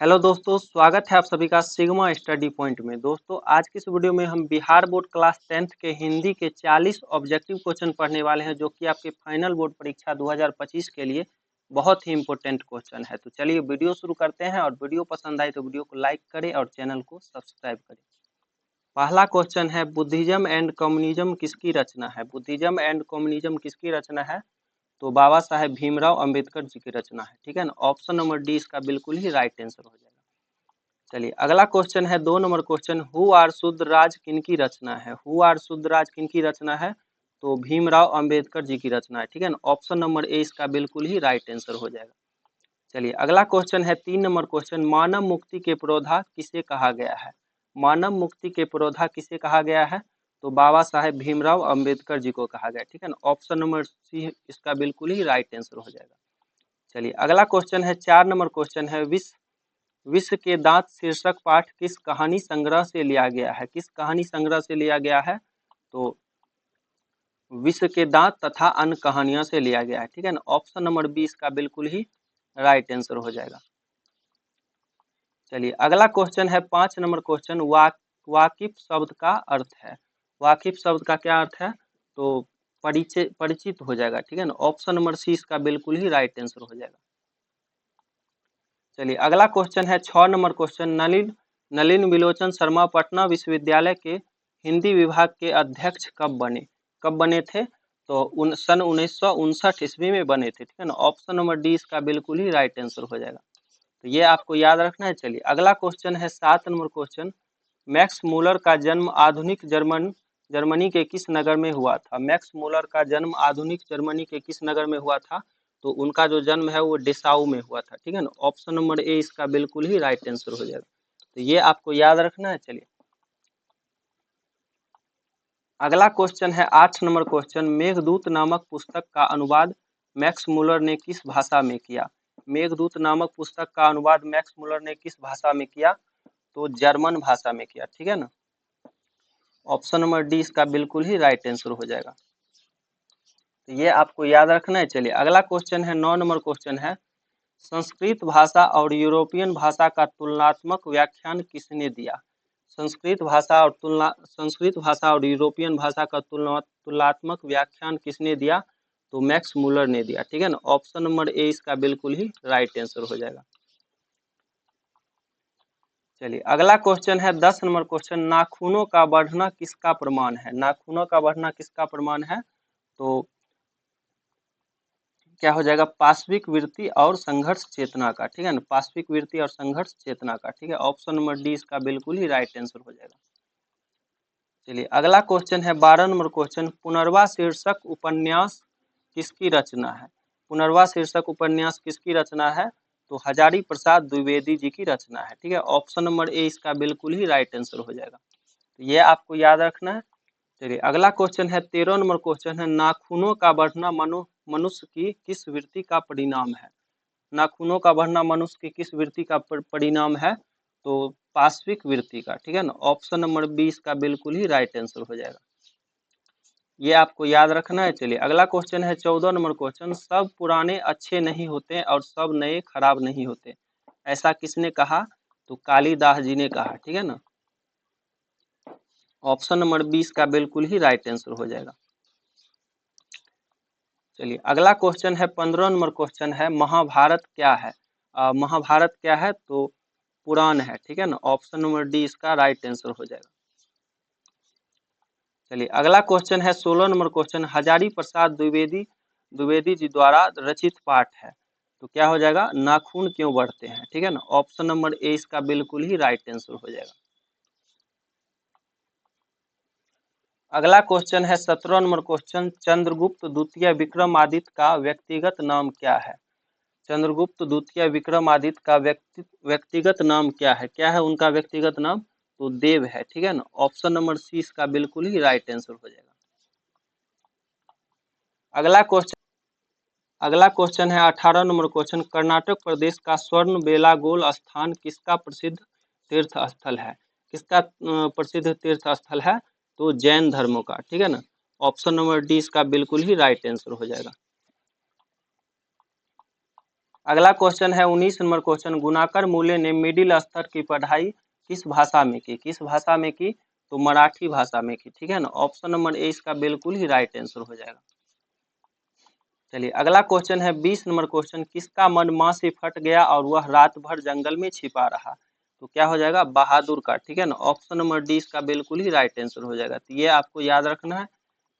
Hello दोस्तों, स्वागत है आप सभी का सिग्मा स्टडी पॉइंट में। दोस्तों, आज की इस वीडियो में हम बिहार बोर्ड क्लास 10th के हिंदी के 40 ऑब्जेक्टिव क्वेश्चन पढ़ने वाले हैं, जो कि आपके फाइनल बोर्ड परीक्षा 2025 के लिए बहुत ही इंपॉर्टेंट क्वेश्चन है। तो चलिए वीडियो शुरू करते हैं, और वीडियो पसंद आए तो वीडियो को लाइक करें और चैनल को सब्सक्राइब करें। पहला क्वेश्चन है, बुद्धिज्म एंड कम्युनिज्म किसकी रचना है? बुद्धिज्म एंड कम्युनिज्म किसकी रचना है? तो बाबा साहेब भीमराव अंबेडकर जी की रचना है। ठीक है ना, ऑप्शन नंबर डी इसका बिल्कुल ही राइट आंसर हो जाएगा। चलिए अगला क्वेश्चन है 2 नंबर क्वेश्चन, हु आर शुद्रराज किनकी रचना है? हु आर शुद्रराज किनकी रचना है? तो भीमराव अंबेडकर जी की रचना है। ठीक है ना, ऑप्शन नंबर ए इसका बिल्कुल ही राइट आंसर हो जाएगा। चलिए अगला क्वेश्चन है 3 नंबर क्वेश्चन, मानव मुक्ति के पुरोधा किसे कहा गया है? मानव मुक्ति के पुरोधा किसे कहा गया है? तो बाबा साहेब भीमराव अंबेडकर जी को कहा गया। ठीक है ना, ऑप्शन नंबर सी इसका बिल्कुल ही राइट आंसर हो जाएगा। चलिए अगला क्वेश्चन है 4 नंबर क्वेश्चन है, विश्व के दांत शीर्षक पाठ किस कहानी संग्रह से लिया गया है? किस कहानी संग्रह से लिया गया है? तो विश्व के दांत तथा अन्य कहानियों से लिया गया है। ठीक है ना, ऑप्शन नंबर 20 का बिल्कुल ही राइट आंसर हो जाएगा। चलिए अगला क्वेश्चन है 5 नंबर क्वेश्चन, वाकिफ शब्द का अर्थ है। वाकिफ शब्द का क्या अर्थ है? तो परिचित हो जाएगा। ठीक है ना, ऑप्शन नंबर सी इसका बिल्कुल ही राइट आंसर हो जाएगा। चलिए अगला क्वेश्चन है 6 नंबर क्वेश्चन, नलिन विलोचन शर्मा पटना विश्वविद्यालय के हिंदी विभाग के अध्यक्ष कब बने? कब बने थे? तो सन 1959 ईस्वी में बने थे। ठीक है ना, ऑप्शन नंबर डी इसका बिल्कुल ही राइट आंसर हो जाएगा। तो ये आपको याद रखना है। चलिए अगला क्वेश्चन है 7 नंबर क्वेश्चन, मैक्स मूलर का जन्म आधुनिक जर्मनी के किस नगर में हुआ था? मैक्स मूलर का जन्म आधुनिक जर्मनी के किस नगर में हुआ था? तो उनका जो जन्म है वो डेसाऊ में हुआ था। ठीक है ना, ऑप्शन नंबर ए इसका बिल्कुल ही राइट आंसर हो जाएगा। तो ये आपको याद रखना है। चलिए अगला क्वेश्चन है 8 नंबर क्वेश्चन, मेघदूत नामक पुस्तक का अनुवाद मैक्स मूलर ने किस भाषा में किया? मेघदूत नामक पुस्तक का अनुवाद मैक्स मूलर ने किस भाषा में किया? तो जर्मन भाषा में किया। ठीक है ना, ऑप्शन नंबर डी इसका बिल्कुल ही राइट आंसर हो जाएगा। तो ये आपको याद रखना है। चलिए अगला क्वेश्चन है 9 नंबर क्वेश्चन है, संस्कृत भाषा और यूरोपियन भाषा का तुलनात्मक व्याख्यान किसने दिया? संस्कृत भाषा और यूरोपियन भाषा का तुलनात्मक व्याख्यान किसने दिया? तो मैक्स मूलर ने दिया। ठीक है ना, ऑप्शन नंबर ए इसका बिल्कुल ही राइट आंसर हो जाएगा। चलिए अगला क्वेश्चन है 10 नंबर क्वेश्चन, नाखूनों का बढ़ना किसका प्रमाण है? नाखूनों का बढ़ना किसका प्रमाण है? तो क्या हो जाएगा? पाश्विक वृत्ति और संघर्ष चेतना का। ठीक है ना, पाश्विक वृत्ति और संघर्ष चेतना का। ठीक है, ऑप्शन नंबर डी इसका बिल्कुल ही राइट आंसर हो जाएगा। चलिए अगला क्वेश्चन है 12 नंबर क्वेश्चन, पुनर्वा शीर्षक उपन्यास किसकी रचना है? पुनर्वा शीर्षक उपन्यास किसकी रचना है? तो हजारी प्रसाद द्विवेदी जी की रचना है। ठीक है, ऑप्शन नंबर ए इसका बिल्कुल ही राइट आंसर हो जाएगा। तो ये आपको याद रखना है। चलिए अगला क्वेश्चन है 13 नंबर क्वेश्चन है, नाखूनों का बढ़ना मनुष्य की किस वृत्ति का परिणाम है? नाखूनों का बढ़ना मनुष्य की किस वृत्ति का परिणाम है? तो पाश्विक वृत्ति का। ठीक है ना, ऑप्शन नंबर 20 का बिल्कुल ही राइट आंसर हो जाएगा। ये आपको याद रखना है। चलिए अगला क्वेश्चन है 14 नंबर क्वेश्चन, सब पुराने अच्छे नहीं होते और सब नए खराब नहीं होते, ऐसा किसने कहा? तो कालिदास जी ने कहा। ठीक है ना, ऑप्शन नंबर 20 का बिल्कुल ही राइट आंसर हो जाएगा। चलिए अगला क्वेश्चन है 15 नंबर क्वेश्चन है, महाभारत क्या है? महाभारत क्या है? तो पुराण है। ठीक है ना, ऑप्शन नंबर डी इसका राइट आंसर हो जाएगा। चलिए अगला क्वेश्चन है 16 नंबर क्वेश्चन, हजारी प्रसाद द्विवेदी जी द्वारा रचित पाठ है, तो क्या हो जाएगा? नाखून क्यों बढ़ते हैं? ठीक है ना, ऑप्शन नंबर ए इसका बिल्कुल ही राइट आंसर हो जाएगा। अगला क्वेश्चन है 17 नंबर क्वेश्चन, चंद्रगुप्त द्वितीय विक्रमादित्य का व्यक्तिगत नाम क्या है? चंद्रगुप्त द्वितीय विक्रमादित्य का व्यक्तिगत नाम क्या है उनका व्यक्तिगत नाम? तो देव है। ठीक है ना, ऑप्शन नंबर सी इसका बिल्कुल ही राइट आंसर हो जाएगा। अगला क्वेश्चन है 18 नंबर क्वेश्चन, कर्नाटक प्रदेश का स्वर्ण बेलागोल स्थान किसका प्रसिद्ध तीर्थ स्थल है? किसका प्रसिद्ध तीर्थ स्थल है? तो जैन धर्मों का। ठीक है ना, ऑप्शन नंबर डी इसका बिल्कुल ही राइट आंसर हो जाएगा। अगला क्वेश्चन है 19 नंबर क्वेश्चन, गुणाकर मूले ने मिडिल स्तर की पढ़ाई किस भाषा में की? किस भाषा में की? तो मराठी भाषा में की, ठीक है ना। ऑप्शन नंबर ए इसका बिल्कुल ही राइट आंसर हो जाएगा। चलिए अगला क्वेश्चन है 20 नंबर क्वेश्चन, किसका मन मां से फट गया और वह रात भर जंगल में छिपा रहा? तो क्या हो जाएगा? बहादुर का, ठीक है ना। ऑप्शन नंबर डी इसका बिल्कुल ही राइट आंसर हो जाएगा, तो ये आपको याद रखना है।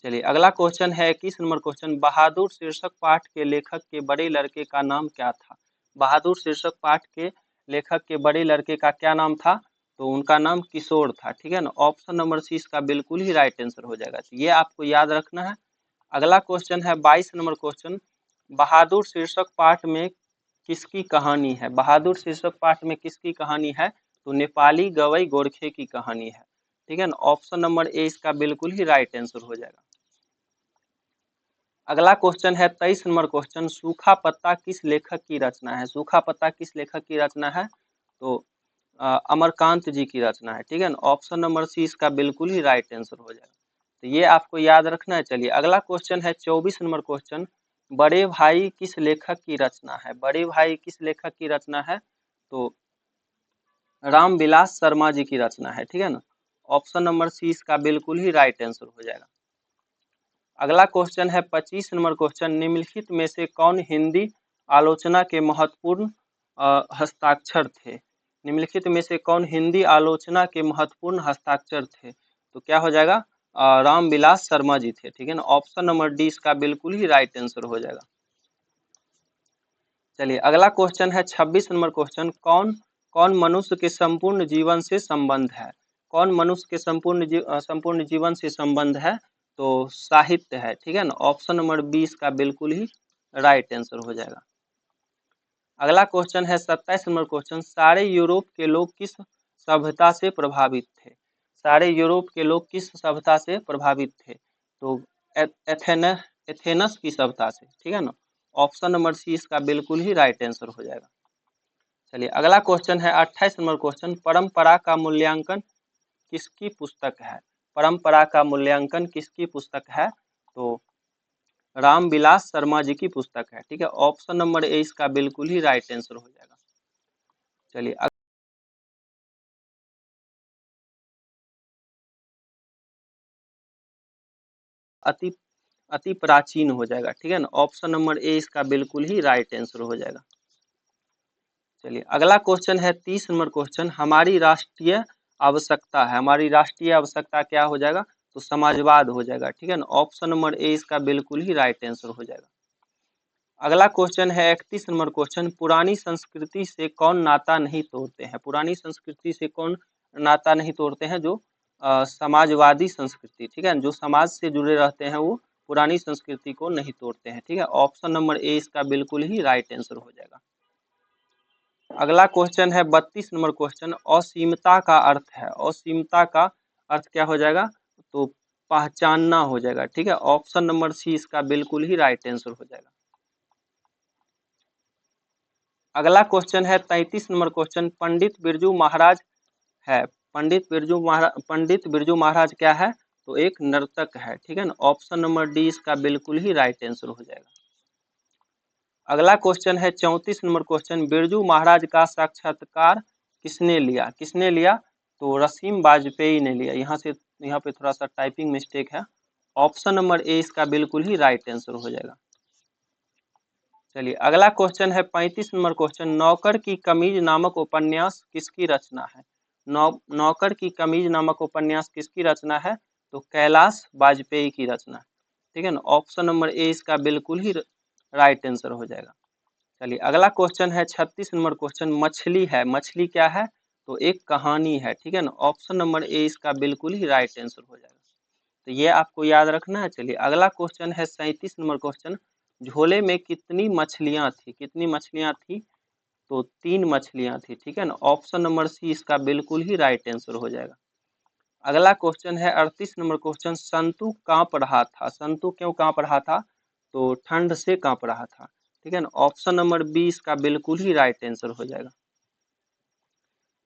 चलिए अगला क्वेश्चन है 21 नंबर क्वेश्चन, बहादुर शीर्षक पाठ के लेखक के बड़े लड़के का नाम क्या था? बहादुर शीर्षक पाठ के लेखक के बड़े लड़के का क्या नाम था? तो उनका नाम किशोर था, ठीक है ना। ऑप्शन नंबर सी इसका बिल्कुल ही राइट आंसर हो जाएगा, तो ये आपको याद रखना है। अगला क्वेश्चन है 22 नंबर क्वेश्चन, बहादुर शीर्षक पाठ में किसकी कहानी है? बहादुर शीर्षक पाठ में किसकी कहानी है? तो नेपाली गवई गोरखे की कहानी है, ठीक है ना। ऑप्शन नंबर ए इसका बिल्कुल ही राइट आंसर हो जाएगा। अगला क्वेश्चन है 23 नंबर क्वेश्चन, सूखा पत्ता किस लेखक की रचना है? सूखा पत्ता किस लेखक की रचना है? तो अमरकांत जी की रचना है, ठीक है ना। ऑप्शन नंबर सी इसका बिल्कुल ही राइट आंसर हो जाएगा, तो ये आपको याद रखना है। चलिए अगला क्वेश्चन है 24 नंबर क्वेश्चन, बड़े भाई किस लेखक की रचना है? बड़े भाई किस लेखक की रचना है? तो रामविलास शर्मा जी की रचना है, ठीक है ना। ऑप्शन नंबर सी इसका बिल्कुल ही राइट आंसर हो जाएगा। अगला क्वेश्चन है 25 नंबर क्वेश्चन, निम्नलिखित में से कौन हिंदी आलोचना के महत्वपूर्ण हस्ताक्षर थे? निम्नलिखित में से कौन हिंदी आलोचना के महत्वपूर्ण हस्ताक्षर थे? तो क्या हो जाएगा? रामविलास शर्मा जी थे, ठीक है ना। ऑप्शन नंबर डी इसका बिल्कुल ही राइट आंसर हो जाएगा। चलिए अगला क्वेश्चन है 26 नंबर क्वेश्चन, कौन कौन मनुष्य के संपूर्ण जीवन से संबंध है? कौन मनुष्य के संपूर्ण जीवन से संबंध है? तो साहित्य है, ठीक है ना। ऑप्शन नंबर 20 का बिल्कुल ही राइट आंसर हो जाएगा। अगला क्वेश्चन है 27 नंबर क्वेश्चन, सारे यूरोप के लोग किस सभ्यता से प्रभावित थे? सारे यूरोप के लोग किस सभ्यता से प्रभावित थे? तो एथेनस की सभ्यता से, ठीक है ना। ऑप्शन नंबर सी इसका बिल्कुल ही राइट आंसर हो जाएगा। चलिए अगला क्वेश्चन है 28 नंबर क्वेश्चन, परंपरा का मूल्यांकन किसकी पुस्तक है? परंपरा का मूल्यांकन किसकी पुस्तक है? तो रामविलास शर्मा जी की पुस्तक है, ठीक है। ऑप्शन नंबर ए इसका बिल्कुल ही राइट आंसर हो जाएगा। चलिए अति अति प्राचीन हो जाएगा, ठीक है ना। ऑप्शन नंबर ए इसका बिल्कुल ही राइट आंसर हो जाएगा। चलिए अगला क्वेश्चन है 30 नंबर क्वेश्चन, हमारी राष्ट्रीय आवश्यकता है, हमारी राष्ट्रीय आवश्यकता क्या हो जाएगा? तो समाजवाद हो जाएगा, ठीक है ना। ऑप्शन नंबर ए इसका बिल्कुल ही राइट आंसर हो जाएगा। अगला क्वेश्चन है 31 नंबर क्वेश्चन, पुरानी संस्कृति से कौन नाता नहीं तोड़ते हैं? पुरानी संस्कृति से कौन नाता नहीं तोड़ते हैं? जो समाजवादी संस्कृति, ठीक है, जो समाज से जुड़े रहते हैं वो पुरानी संस्कृति को नहीं तोड़ते हैं, ठीक है। ऑप्शन नंबर ए इसका बिल्कुल ही राइट आंसर हो जाएगा। अगला क्वेश्चन है 32 नंबर क्वेश्चन, असीमता का अर्थ है, असीमता का अर्थ क्या हो जाएगा? तो पहचानना हो जाएगा, ठीक है। ऑप्शन नंबर सी इसका बिल्कुल ही राइट आंसर हो जाएगा। अगला क्वेश्चन है 33 नंबर क्वेश्चन, पंडित बिरजू महाराज है, पंडित बिरजू महाराज क्या है? तो एक नर्तक है, ठीक है ना। ऑप्शन नंबर डी इसका बिल्कुल ही राइट आंसर हो जाएगा। अगला क्वेश्चन है 34 नंबर क्वेश्चन, बिरजू महाराज का साक्षात्कार किसने लिया? किसने लिया? तो रसीम वाजपेयी ने लिया। यहाँ पे थोड़ा सा टाइपिंग मिस्टेक है। ऑप्शन नंबर ए इसका बिल्कुल ही राइट आंसर हो जाएगा। चलिए अगला क्वेश्चन है 35 नंबर क्वेश्चन, नौकर की कमीज नामक उपन्यास किसकी रचना है? नौकर की कमीज नामक उपन्यास किसकी रचना है? तो कैलाश वाजपेयी की रचना है, ठीक है ना। ऑप्शन नंबर ए इसका बिल्कुल ही राइट आंसर हो जाएगा। चलिए अगला क्वेश्चन है 36 नंबर क्वेश्चन, मछली है, मछली क्या है? तो एक कहानी है, ठीक है ना। ऑप्शन नंबर ए इसका बिल्कुल ही राइट आंसर हो जाएगा, तो ये आपको याद रखना है। चलिए अगला क्वेश्चन है 37 नंबर क्वेश्चन, झोले में कितनी मछलियां थी? कितनी मछलियां थी? तो 3 मछलियां थी, ठीक है ना। ऑप्शन नंबर सी इसका बिल्कुल ही राइट आंसर हो जाएगा। अगला क्वेश्चन है 38 नंबर क्वेश्चन, संतु कांप रहा था, संतु क्यों कांप रहा था? तो ठंड से कांप रहा था, ठीक है ना। ऑप्शन नंबर बी इसका बिल्कुल ही राइट आंसर हो जाएगा।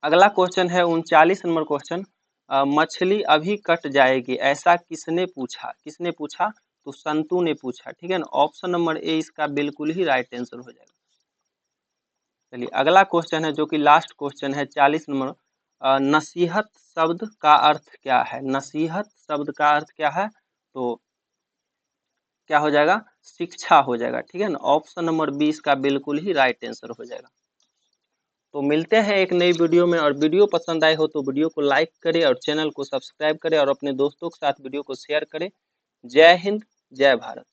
अगला क्वेश्चन है 39 नंबर क्वेश्चन, मछली अभी कट जाएगी ऐसा किसने पूछा? किसने पूछा? तो संतु ने पूछा, ठीक है ना। ऑप्शन नंबर ए इसका बिल्कुल ही राइट आंसर हो जाएगा। चलिए अगला क्वेश्चन है जो कि लास्ट क्वेश्चन है 40 नंबर। नसीहत शब्द का अर्थ क्या है? नसीहत शब्द का अर्थ क्या है? तो क्या हो जाएगा? शिक्षा हो जाएगा, ठीक है ना। ऑप्शन नंबर 20 का बिल्कुल ही राइट आंसर हो जाएगा। तो मिलते हैं एक नई वीडियो में, और वीडियो पसंद आए हो तो वीडियो को लाइक करें और चैनल को सब्सक्राइब करें और अपने दोस्तों के साथ वीडियो को शेयर करें। जय हिंद, जय भारत।